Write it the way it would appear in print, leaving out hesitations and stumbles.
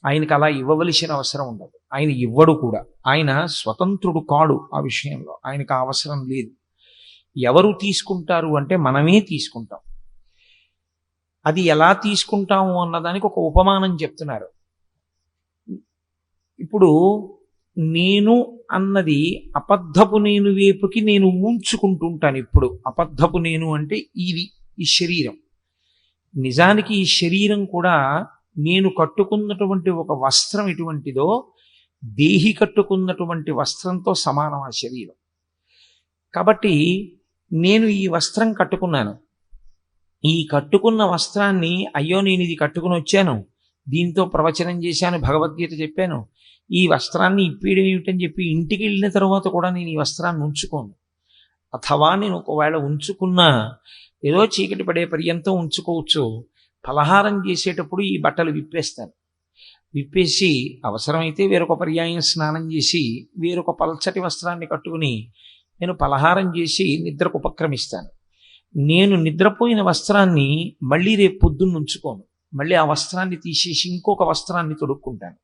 ఆయనకి అలా ఇవ్వవలసిన అవసరం ఉండదు. ఆయన ఇవ్వడు కూడా. ఆయన స్వతంత్రుడు కాడు ఆ విషయంలో. ఆయనకు ఆ అవసరం లేదు. ఎవరు తీసుకుంటారు అంటే మనమే తీసుకుంటాం. అది ఎలా తీసుకుంటాము అన్నదానికి ఒక ఉపమానం చెప్తున్నారు. ఇప్పుడు నేను అన్నది అబద్ధపు నేను వైపుకి నేను ఊంచుకుంటూ ఉంటాను. ఇప్పుడు అబద్ధపు నేను అంటే ఇది ఈ శరీరం. నిజానికి ఈ శరీరం కూడా నేను కట్టుకున్నటువంటి ఒక వస్త్రం ఎటువంటిదో దేహి కట్టుకున్నటువంటి వస్త్రంతో సమానం ఆ శరీరం. కాబట్టి నేను ఈ వస్త్రం కట్టుకున్నాను. ఈ కట్టుకున్న వస్త్రాన్ని అయ్యో నేను ఇది కట్టుకుని వచ్చాను, దీంతో ప్రవచనం చేశాను, భగవద్గీత చెప్పాను, ఈ వస్త్రాన్ని ఇప్పేయడం ఏమిటని చెప్పి ఇంటికి వెళ్ళిన తర్వాత కూడా నేను ఈ వస్త్రాన్ని ఉంచుకోను. అథవా నేను ఒకవేళ ఉంచుకున్నా ఏదో చీకటి పడే పర్యంతం ఉంచుకోవచ్చు. ఫలహారం చేసేటప్పుడు ఈ బట్టలు విప్పేస్తాను. విప్పేసి అవసరమైతే వేరొక పర్యాయం స్నానం చేసి వేరొక పల్చటి వస్త్రాన్ని కట్టుకుని నేను పలహారం చేసి నిద్రకు ఉపక్రమిస్తాను. నేను నిద్రపోయిన వస్త్రాన్ని మళ్ళీ రేపు పొద్దున్న ఉంచుకోను. మళ్ళీ ఆ వస్త్రాన్ని తీసేసి ఇంకొక వస్త్రాన్ని తొడుక్కుంటాను.